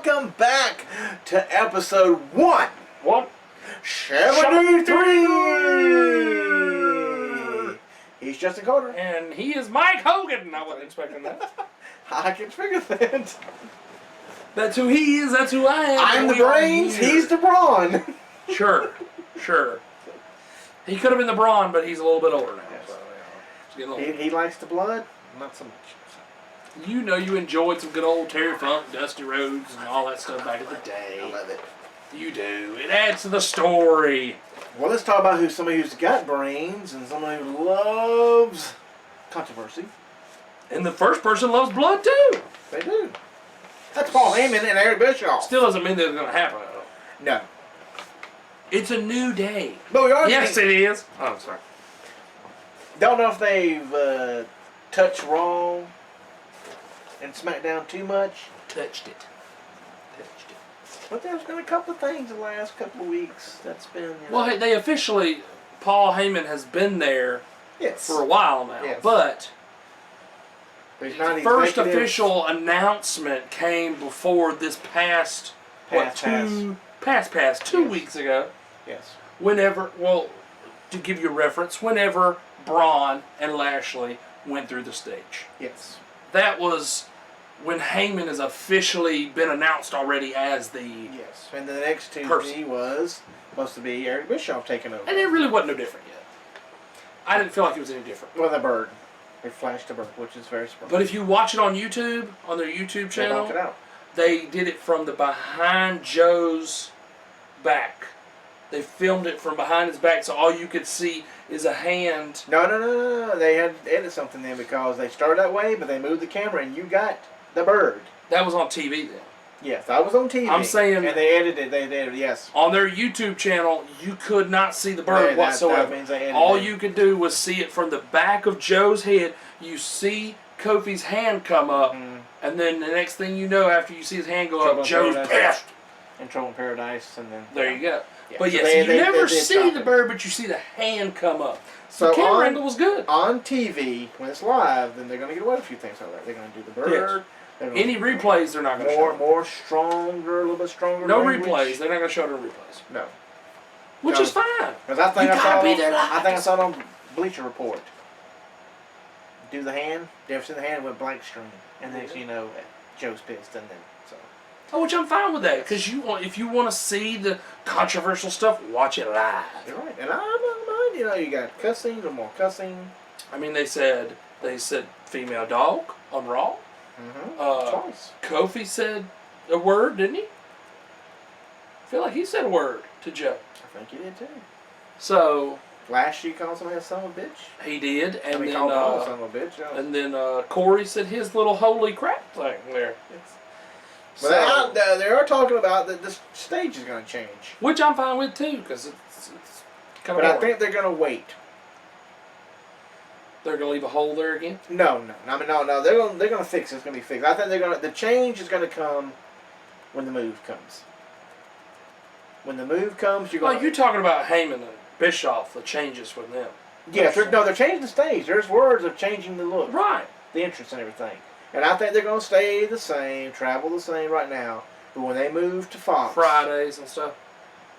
Welcome back to episode 173. He's Justin Carter. And he is Mike Hogan. I wasn't expecting that. I can figure that. That's who he is. That's who I am. I'm the brains. He's the brawn. Sure. He could have been the brawn, but he's a little bit older now. Yes. So, yeah, he likes the blood, not so much. You know you enjoyed some good old Terry Funk, Dusty Rhodes, and all that stuff back in the day. I love it. You do. It adds to the story. Well, let's talk about somebody who's got brains and somebody who loves controversy. And the first person loves blood, too. They do. That's Paul Heyman and Eric Bischoff. Still doesn't mean that it's going to happen, though. No. It's a new day. But we are. Yes, it is. Oh, I'm sorry. Don't know if they've touched Raw and SmackDown too much. Touched it. But there's been a couple of things the last couple of weeks that's been. Well, hey, they officially, Paul Heyman has been there for a while now. Yes. But the first official announcement came before this past 2 weeks ago. Yes. To give you a reference, whenever Braun and Lashley went through the stage. Yes. That was when Heyman has officially been announced already as the... Yes. And the next Tuesday person. Was supposed to be Eric Bischoff taking over. And it really wasn't no different yet. I didn't feel like it was any different. Well, the bird. They flashed the bird, which is very surprising. But if you watch it on YouTube, on their YouTube channel, they did it from the behind Joe's back. They filmed it from behind his back, so all you could see is a hand. No. They had to edit something then because they started that way, but they moved the camera and you got the bird. That was on TV then. Yes, that was on TV. I'm saying... And they edited it, yes. On their YouTube channel, you could not see the bird whatsoever. That means they edited all you could do was see it from the back of Joe's head. You see Kofi's hand come up, and then the next thing you know, after you see his hand go up, Joe's pissed. And Trouble in Paradise, and then... There you go. Yeah. But so yes, you never see the bird, but you see the hand come up. So the camera angle was good. On TV, when it's live, then they're going to get away with a few things like that. They're going to do the bird. Yes. Any replays, they're not going to show. More stronger, a little bit stronger. No language. replays. They're not going to show no replays. No. Which is fine. Because I think I saw it on Bleacher Report. Do the hand. You ever see the hand with blank screen? And then, Joe's pissed, and then, so. Oh, which I'm fine with that, because if you want to see the controversial stuff, watch it live. You're right, and I don't mind. You got cussing or more cussing. I mean, they said female dog on Raw. Twice. Kofi said a word, didn't he? I feel like he said a word to Joe. I think he did too. So. Last year, he called somebody a son of a bitch. He did, and he then called Paul a son of a bitch. Yeah. And then Corey said his little holy crap thing there. But they are talking about that the stage is going to change. Which I'm fine with too, because it's kind of. But I think they're going to wait. They're going to leave a hole there again? No. I mean, no. They're going to fix it. It's going to be fixed. I think the change is going to come when the move comes. When the move comes, you're going. You're talking about Heyman and Bischoff. The changes with them. Yes, they're changing the stage. There's words of changing the look, right? The entrance and everything. And I think they're going to stay the same, travel the same right now. But when they move to Fox, Fridays and stuff.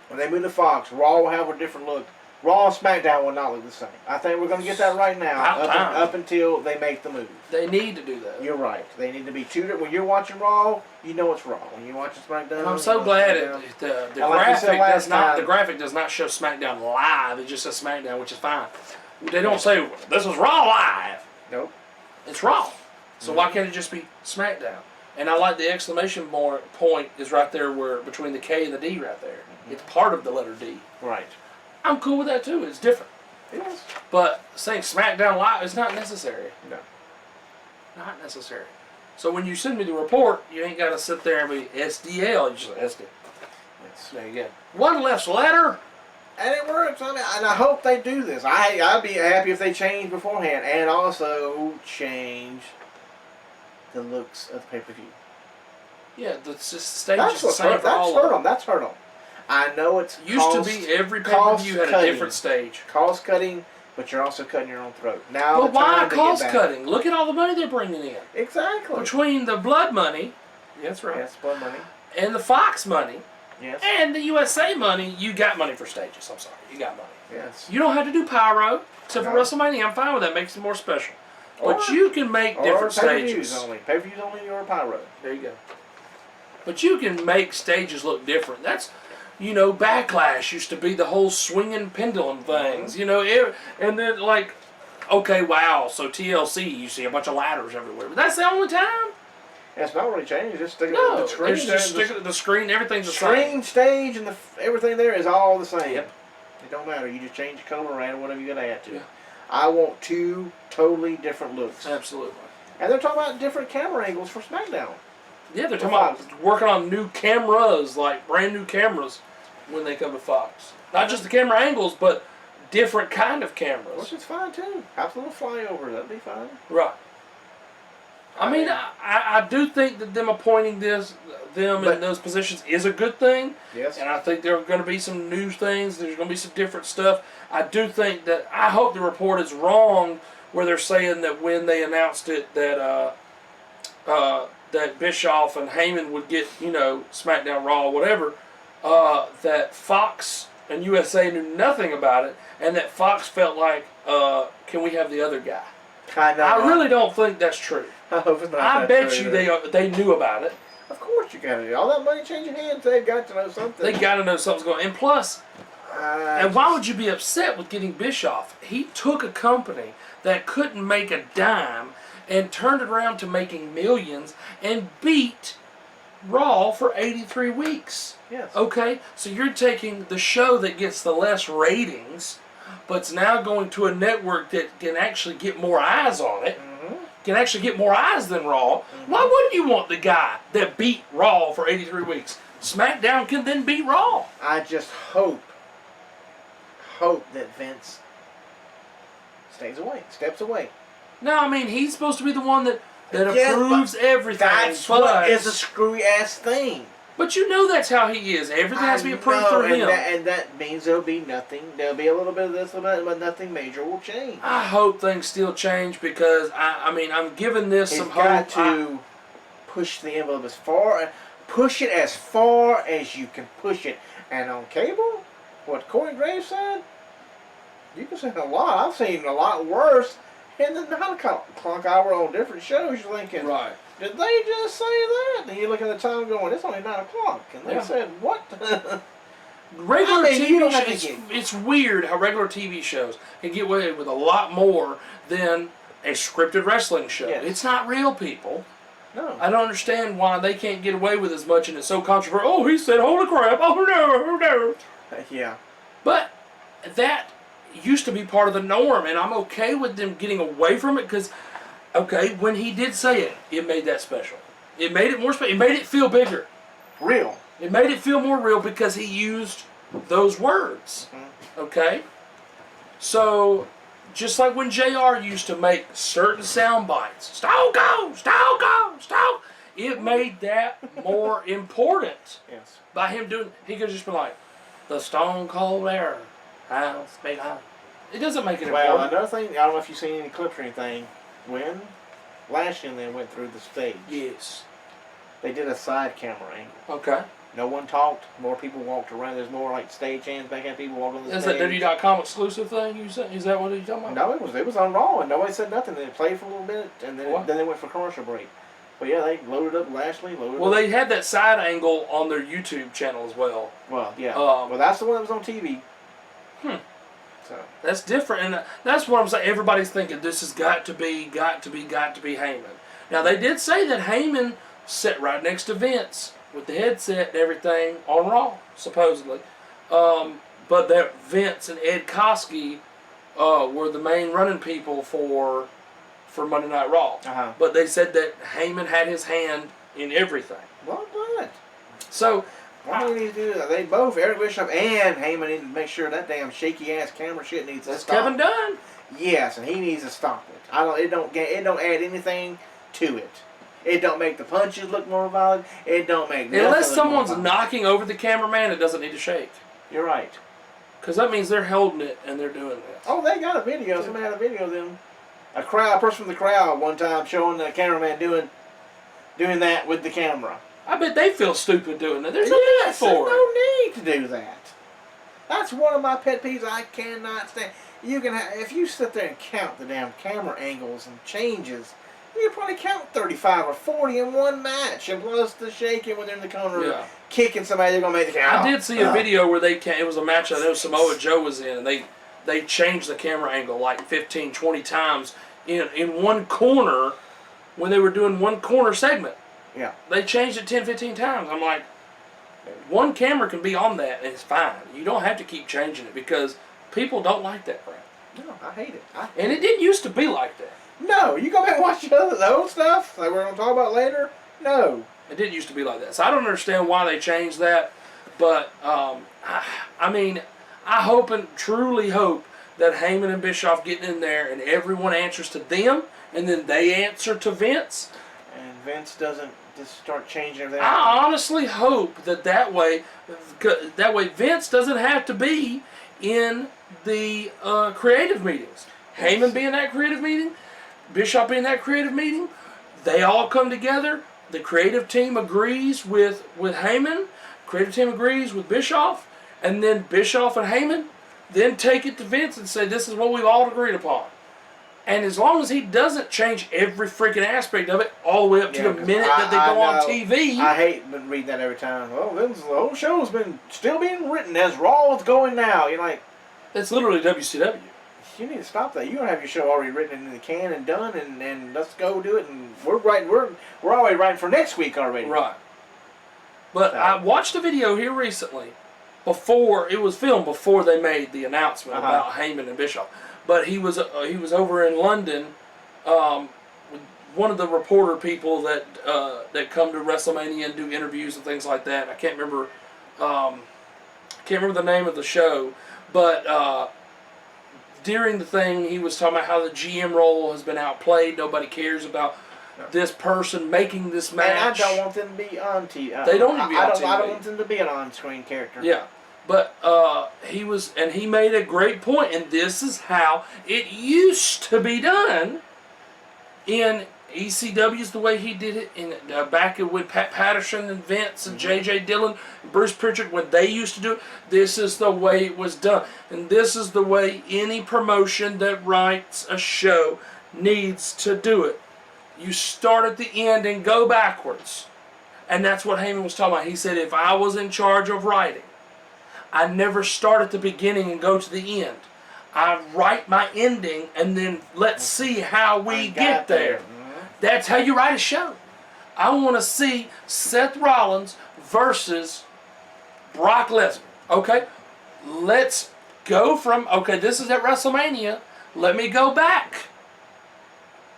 When they move to Fox, Raw will have a different look. Raw and SmackDown will not look the same. I think we're going to get that right now, up until they make the move. They need to do that. You're right. They need to be two. When you're watching Raw, you know it's Raw. When you're watching SmackDown, I'm so glad the graphic does not show SmackDown live. It just says SmackDown, which is fine. They don't say this is Raw live. Nope. It's Raw. So why can't it just be SmackDown? And I like the exclamation point is right there where between the K and the D right there. It's part of the letter D. Right. I'm cool with that too. It's different. Yes. But saying SmackDown Live is not necessary. No. Not necessary. So when you send me the report, you ain't got to sit there and be SDL. You just SD. Yes. There you go. One less letter. And it works. I mean, and I hope they do this. I'd be happy if they change beforehand, and also change the looks of the pay-per-view. Yeah, the stage is the same for all That's hurt them. That's hurt them. I know it's used to be every pay-per-view had a different stage. Cost cutting, but you're also cutting your own throat. Now, but why cost cutting? Look at all the money they're bringing in. Exactly. Between the blood money, that's right. Yes, blood money. And the Fox money. Yes. And the USA money, you got money for stages. I'm sorry, you got money. Yes. You don't have to do pyro, except for WrestleMania. I'm fine with that. Makes it more special. But you can make different stages. Pay-per-views only or pyro. There you go. But you can make stages look different. That's, Backlash used to be the whole swinging pendulum things. And then okay, wow. So TLC, you see a bunch of ladders everywhere. But that's the only time. It's not really changed. Just stick it to the screen. It's just stick it to the screen. Everything's the same. Screen, stage, and everything there is all the same. Yep. It don't matter. You just change the color around, whatever you got to add to it. Yeah. I want 2 totally different looks. Absolutely. And they're talking about different camera angles for SmackDown. Yeah, they're talking about working on new cameras, like brand new cameras, when they come to Fox. Not just the camera angles, but different kind of cameras. Which is fine too. Have a little flyover. That'd be fine. Right. I mean, I do think that them appointing them in those positions is a good thing. Yes. And I think there are going to be some new things. There's going to be some different stuff. I do think that, I hope the report is wrong where they're saying that when they announced it that that Bischoff and Heyman would get, SmackDown, Raw, whatever, that Fox and USA knew nothing about it, and that Fox felt like, can we have the other guy? I really don't think that's true. I bet you they knew about it. Of course you got to do all that money changing hands. They've got to know something. They got to know something's going on. And plus, and why would you be upset with getting Bischoff? He took a company that couldn't make a dime and turned it around to making millions and beat Raw for 83 weeks. Yes. Okay, so you're taking the show that gets the less ratings, but it's now going to a network that can actually get more eyes on it. Can actually get more eyes than Raw. Why wouldn't you want the guy that beat Raw for 83 weeks? SmackDown can then beat Raw. I just hope that Vince steps away. No, I mean, he's supposed to be the one that approves everything. That's what is a screwy ass thing. But that's how he is. Everything has to be approved through him. And that means there'll be nothing. There'll be a little bit of this, but nothing major will change. I hope things still change because, I'm giving this some hope. He's got to push the envelope push it as far as you can push it. And on cable, what Corey Graves said, you can say a lot. I've seen a lot worse in the 9 o'clock hour on different shows. You're thinking, right. Did they just say that? And you look at the time going, it's only 9 o'clock. And they said, what? Regular TV shows, it's weird how regular TV shows can get away with a lot more than a scripted wrestling show. Yes. It's not real, people. No. I don't understand why they can't get away with as much and it's so controversial. Oh, he said, holy crap. Oh, no. Yeah. But that used to be part of the norm, and I'm okay with them getting away from it because, okay, when he did say it, it made that special. It made it more special. It made it feel bigger. Real. It made it feel more real because he used those words. Okay? So, just like when JR used to make certain sound bites, Stone Cold, Stone Cold, Stone, it made that more important. Yes. By him doing, he could just be like, the Stone Cold Era. House, big house. It doesn't make it important. Well, another thing, I don't know if you've seen any clips or anything, when Lashley and them went through the stage. Yes. They did a side camera angle. Okay. No one talked. More people walked around. There's more like stage hands, backhand people walking on the stage. Is that WWE.com exclusive thing you said? Is that what you're talking about? No, it was on Raw, and nobody said nothing. They played for a little bit, and then they went for commercial break. But yeah, they loaded up Lashley. Well, they had that side angle on their YouTube channel as well. Well, yeah. Well, that's the one that was on TV. So that's different, and that's what I'm saying. Everybody's thinking this has got to be Heyman. Now they did say that Heyman sat right next to Vince with the headset and everything on Raw, supposedly. but that Vince and Ed Koskey were the main running people for Monday Night Raw. But they said that Heyman had his hand in everything. Well, good. So, what do they need to do? They both, Eric Bischoff and Heyman, need to make sure that damn shaky ass camera shit needs to stop. That's Kevin Dunn. Yes, and he needs to stop it. It don't add anything to it. It don't make the punches look more violent. It don't make nothing unless look someone's more knocking over the cameraman, it doesn't need to shake. You're right. Because that means they're holding it and they're doing this. Oh, they got a video. Somebody had a video of them. A person from the crowd one time showing the cameraman doing that with the camera. I bet they feel stupid doing that. There's no need for it. There's no need to do that. That's one of my pet peeves I cannot stand. You can if you sit there and count the damn camera angles and changes, you can probably count 35 or 40 in one match, and plus the shaking when they're in the corner kicking somebody, they're gonna make the count. I did see a video where it was a match I know Samoa Joe was in, and they changed the camera angle like 15, 20 times in one corner when they were doing one corner segment. Yeah. They changed it 10, 15 times. I'm like, one camera can be on that and it's fine. You don't have to keep changing it because people don't like that crap. No, I hate it. And it didn't used to be like that. No, you go back and watch the old stuff that we're going to talk about later. No. It didn't used to be like that. So I don't understand why they changed that. But, I mean, I hope and truly hope that Heyman and Bischoff get in there and everyone answers to them and then they answer to Vince. And Vince doesn't just start changing everything. I honestly hope that way Vince doesn't have to be in the creative meetings. Yes. Heyman be in that creative meeting, Bischoff be in that creative meeting. They all come together. The creative team agrees with Heyman. Creative team agrees with Bischoff. And then Bischoff and Heyman then take it to Vince and say, this is what we've all agreed upon. And as long as he doesn't change every freaking aspect of it, all the way up to the minute that they go on TV. I hate reading that every time. Well, the whole show's still being written as Raw is going now. You're like, that's literally WCW. You need to stop that. You don't have your show already written in the can and done, and let's go do it. And we're already writing for next week already. Right. But I watched a video here recently. It was filmed before they made the announcement about Heyman and Bischoff. But he was over in London with one of the reporter people that come to WrestleMania and do interviews and things like that. I can't remember the name of the show, but during the thing he was talking about how the GM role has been outplayed. Nobody cares about this person making this match. And I don't want them to be on TV. They don't even be on TV. I don't want them to be an on-screen character. Yeah. But he made a great point, and this is how it used to be done in ECW's the way he did it in back with Pat Patterson and Vince and J.J. Dillon, and Bruce Pritchard, when they used to do it. This is the way it was done, and this is the way any promotion that writes a show needs to do it. You start at the end and go backwards, and that's what Heyman was talking about. He said, if I was in charge of writing, I never start at the beginning and go to the end. I write my ending and then let's see how we get there. That's how you write a show. I want to see Seth Rollins versus Brock Lesnar. Okay? Let's go from, this is at WrestleMania. Let me go back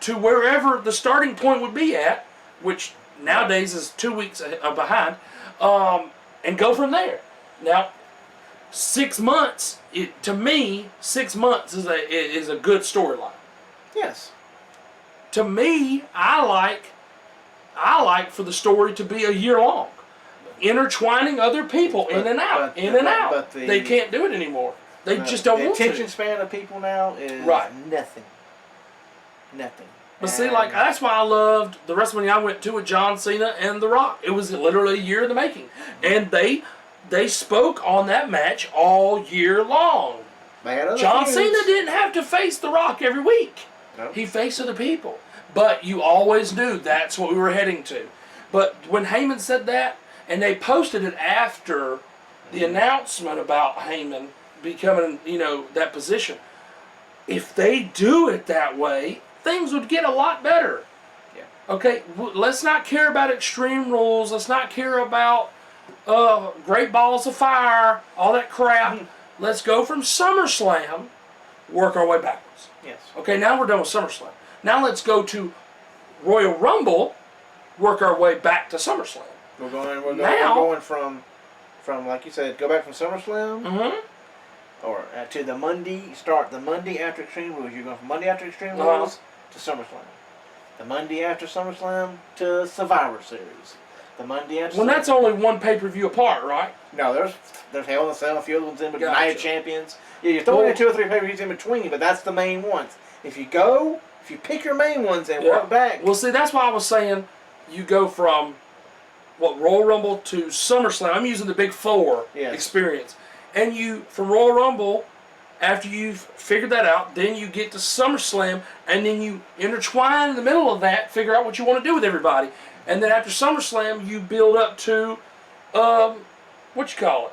to wherever the starting point would be at, which nowadays is 2 weeks behind, and go from there. Now, 6 months, to me, 6 months is a good storyline. Yes. To me, I like for the story to be a year long, intertwining other people in and out. But they can't do it anymore. They just don't want to. The attention span of people now is nothing. Nothing. But see, that's why I loved the WrestleMania I went to with John Cena and The Rock. It was literally a year in the making, and they spoke on that match all year long. John Cena didn't have to face The Rock every week. No. He faced other people. But you always knew that's what we were heading to. But when Heyman said that, and they posted it after the announcement about Heyman becoming, that position, if they do it that way, things would get a lot better. Yeah. Okay, let's not care about Extreme Rules. Let's not care about Great Balls of Fire, all that crap. let's go from SummerSlam, work our way backwards. Yes. Okay, now we're done with SummerSlam. Now let's go to Royal Rumble, work our way back to SummerSlam. We're going from like you said, go back from SummerSlam. Mm-hmm. Or to the Monday, start the Monday after Extreme Rules. You're going from Monday after Extreme Rules to SummerSlam. The Monday after SummerSlam to Survivor Series. The Monday after. Well, that's only one pay-per-view apart, right? No, there's Hell in a Cell, a few other ones in, but Gotcha. Night of Champions. Yeah, you're throwing in 2 or 3 pay-per-views in between, but that's the main ones. If you pick your main ones and work back. Well, see, that's why I was saying you go from Royal Rumble to SummerSlam. I'm using the Big Four experience. And you, from Royal Rumble, after you've figured that out, then you get to SummerSlam, and then you intertwine in the middle of that, figure out what you want to do with everybody. And then after SummerSlam, you build up to, what you call it?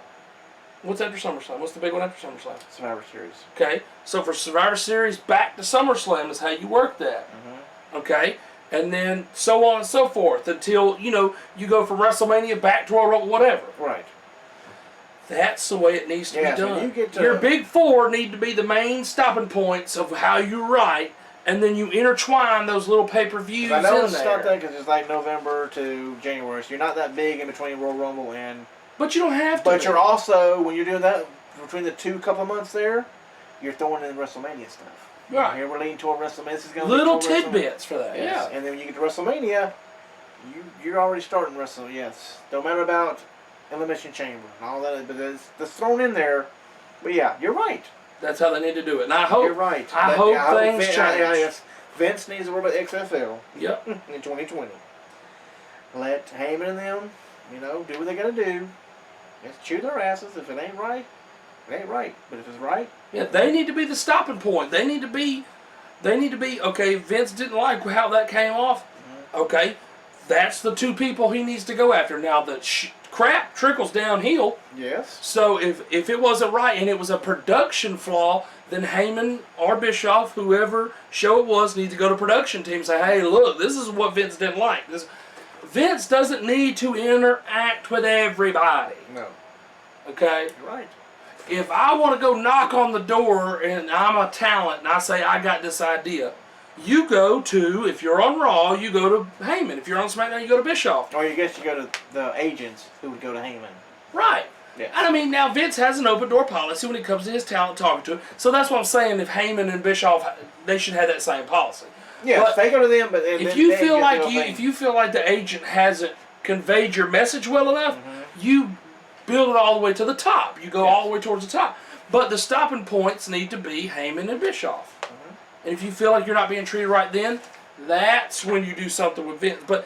What's after SummerSlam? What's the big one after SummerSlam? Survivor Series. Okay, so for Survivor Series, back to SummerSlam is how you work that. Mm-hmm. Okay? And then so on and so forth until, you go from WrestleMania back to Royal Rumble, whatever. Right. That's the way it needs to be done. So you get to your Big Four need to be the main stopping points of how you write, and then you intertwine those little pay-per-views I know in it's there. not that because it's like November to January, so you're not that big in between Royal Rumble and... But you don't have to. But you're also, when you're doing that, between the couple of months there, you're throwing in WrestleMania stuff. Right. Here we're leading toward WrestleMania. This is going little tidbits for that, yes. And then when you get to WrestleMania, you're already starting WrestleMania. Yes. Don't matter about Elimination Chamber and all that, but that's thrown in there. But yeah, you're right. That's how they need to do it. And I hope you're right. I hope things change. Yes. Vince needs to worry about XFL. Yep. In 2020. Let Heyman and them, do what they got to do. Just chew their asses. If it ain't right, it ain't right. But if it's right, yeah, they need to be the stopping point. They need to be. Okay, Vince didn't like how that came off. Mm-hmm. Okay, that's the 2 people he needs to go after. Now the crap trickles downhill. Yes. So if it wasn't right and it was a production flaw, then Heyman or Bischoff, whoever show it was, needs to go to production team and say, hey, look, this is what Vince didn't like. Vince doesn't need to interact with everybody. No. Okay? You're right. If I want to go knock on the door and I'm a talent and I say, I got this idea, you go to, if you're on Raw, you go to Heyman. If you're on SmackDown, you go to Bischoff. Or you guess you go to the agents who would go to Heyman. Right. Yes. And I mean, now Vince has an open door policy when it comes to his talent talking to him. So that's what I'm saying. If Heyman and Bischoff, they should have that same policy. Yes, they go to them, but if you feel like the agent hasn't conveyed your message well enough, you build it all the way to the top. You go all the way towards the top. But the stopping points need to be Heyman and Bischoff. And if you feel like you're not being treated right then, that's when you do something with Vince. But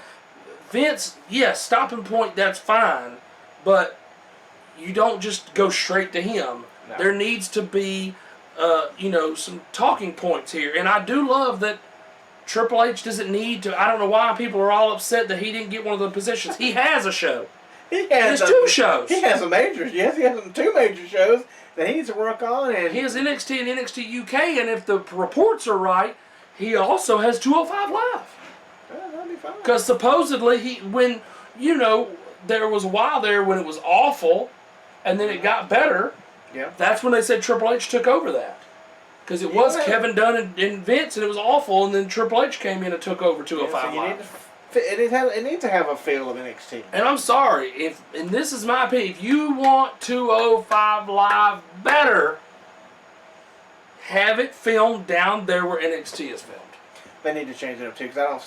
Vince, yes, stopping point, that's fine. But you don't just go straight to him. No. There needs to be, some talking points here. And I do love that Triple H doesn't need to. I don't know why people are all upset that he didn't get one of the positions. He has a show. He has 2 shows. He has a major. Yes, he has 2 major shows that he needs to work on. And he has NXT and NXT UK, and if the reports are right, he also has 205 Live. Well, that'd be fine. Because supposedly there was a while there when it was awful, and then it got better. Yeah. That's when they said Triple H took over that. Because it was Kevin Dunn and Vince, and it was awful, and then Triple H came in and took over 205 Live. It needs to have a feel of NXT. And I'm sorry, and this is my opinion, if you want 205 Live better, have it filmed down there where NXT is filmed. They need to change it up too, because I don't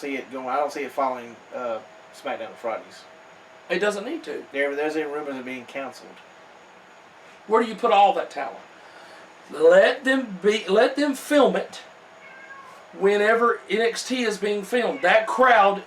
see it following SmackDown on Fridays. It doesn't need to. There's even rumors of being canceled. Where do you put all that talent? Let them film it whenever NXT is being filmed. That crowd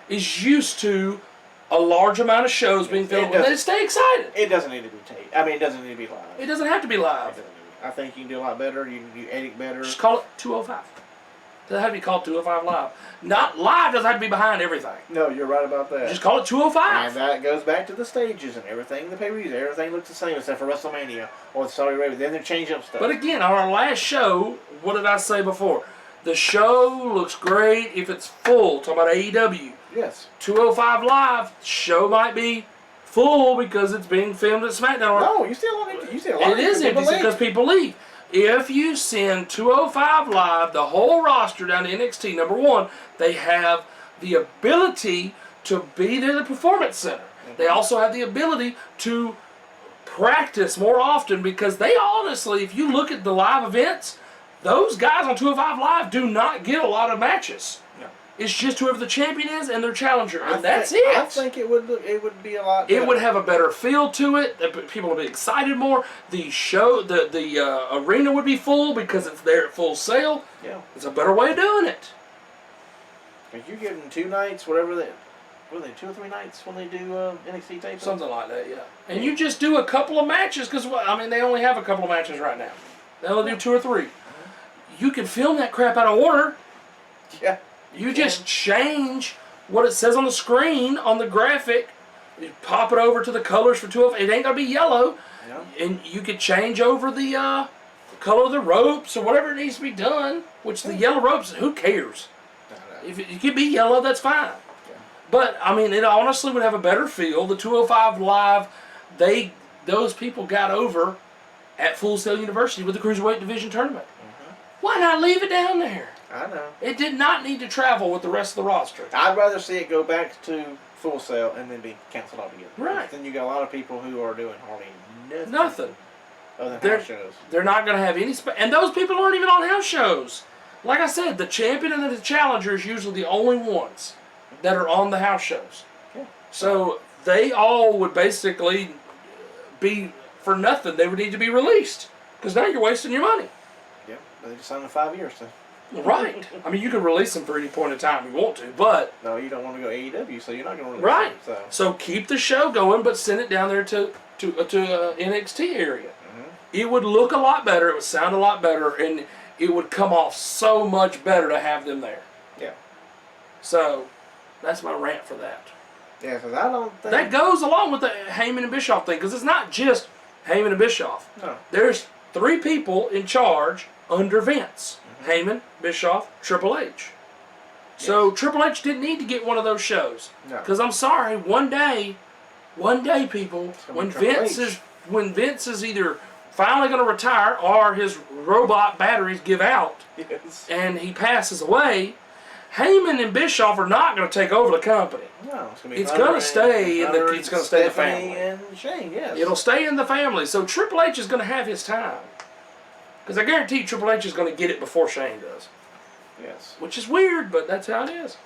is used to a large amount of shows being filmed, and they stay excited. It doesn't need to be taped. I mean, it doesn't need to be live. It doesn't have to be live. I think you can do a lot better. You can edit better. Just call it 205. It doesn't have to be called 205 Live. Not live doesn't have to be behind everything. No, you're right about that. Just call it 205. And that goes back to the stages and everything, the pay-per-views. Everything looks the same except for WrestleMania or Saudi Arabia. Then they change up stuff. But again, on our last show, what did I say before? The show looks great if it's full. Talking about AEW. Yes. 205 Live, show might be full because it's being filmed at SmackDown. No, you see a lot It is empty because people leave. If you send 205 Live, the whole roster down to NXT, number one, they have the ability to be there at the Performance Center. They also have the ability to practice more often because they honestly, if you look at the live events, those guys on 205 Live do not get a lot of matches. No. It's just whoever the champion is and their challenger, and that's it. I think it would be a lot better. It would have a better feel to it. People would be excited more. The show, the arena would be full because it's there at Full Sail. Yeah. It's a better way of doing it. If you give them 2 nights, whatever they, 2 or 3 nights when they do NXT taping? Something like that, yeah. And you just do a couple of matches because they only have a couple of matches right now. They only do 2 or 3. You can film that crap out of order. Yeah. You just change what it says on the screen, on the graphic. You pop it over to the colors for 205. It ain't going to be yellow. Yeah. And you could change over the color of the ropes or whatever it needs to be done. Which the yellow ropes, who cares? If it could be yellow, that's fine. Yeah. But, it honestly would have a better feel. The 205 Live, those people got over at Full Sail University with the Cruiserweight Division tournament. Mm-hmm. Why not leave it down there? I know. It did not need to travel with the rest of the roster. I'd rather see it go back to Full Sail and then be canceled altogether. Right. Then you got a lot of people who are doing hardly nothing. Other than house shows. They're not going to have any... and those people aren't even on house shows. Like I said, the champion and the challenger is usually the only ones that are on the house shows. Yeah. So they all would basically be for nothing. They would need to be released. Because now you're wasting your money. Yeah, but they just signed them 5 years, so... Right. You can release them for any point in time you want to, but... No, you don't want to go AEW, so you're not going to release them. Right. So keep the show going, but send it down there to NXT area. Mm-hmm. It would look a lot better, it would sound a lot better, and it would come off so much better to have them there. Yeah. So, that's my rant for that. Yeah, because I don't think... That goes along with the Heyman and Bischoff thing, because it's not just Heyman and Bischoff. No. There's 3 people in charge under Vince. Heyman, Bischoff, Triple H. Yes. So Triple H didn't need to get one of those shows. No. Because I'm sorry, one day, people, when Vince is either finally going to retire or his robot batteries give out, yes, and he passes away, Heyman and Bischoff are not going to take over the company. No, it's going to stay in the family. And Shane, yes. It'll stay in the family. So Triple H is going to have his time. Because I guarantee Triple H is going to get it before Shane does. Yes. Which is weird, but that's how it is.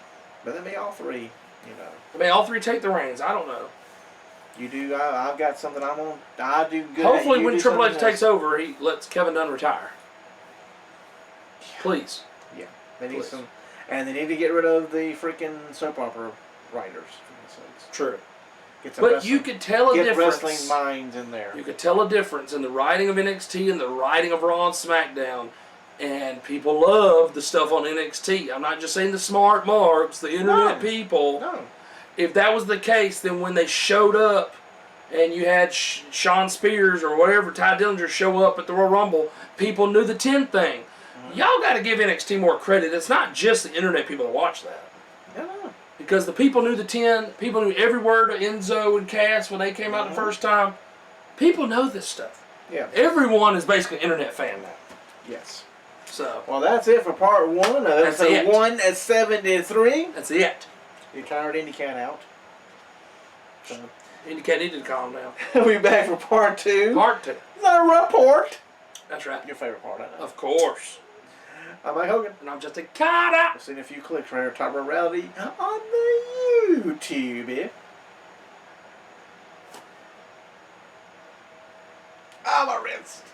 But they may all 3, all 3 take the reins. I don't know. You do. I've got something I do good. Hopefully when Triple H takes over, he lets Kevin Dunn retire. Yeah. Please. Yeah. They need some. And they need to get rid of the freaking soap opera writers. True. But you could tell a difference. Get wrestling minds in there. You could tell a difference in the writing of NXT and the writing of Raw and SmackDown. And people love the stuff on NXT. I'm not just saying the smart marks, the internet people. No. If that was the case, then when they showed up and you had Sean Spears or whatever, Ty Dillinger show up at the Royal Rumble, people knew the 10 thing. Mm-hmm. Y'all got to give NXT more credit. It's not just the internet people that watch that. No. Because the people knew the 10, people knew every word of Enzo and Cass when they came out the first time. People know this stuff. Yeah. Everyone is basically an internet fan now. Yes. So. Well, that's it for part 1 of episode 1 at 73. That's it. You tired Indy Cat out? So. Indy Cat needed to calm down. We'll be back for part 2. Part 2. The report. That's right. Your favorite part, I know. Of course. I'm Mike Hogan. And I'm just a Carter. I've seen a few clicks right here, Top of Reality on the YouTube. Oh, my wrist.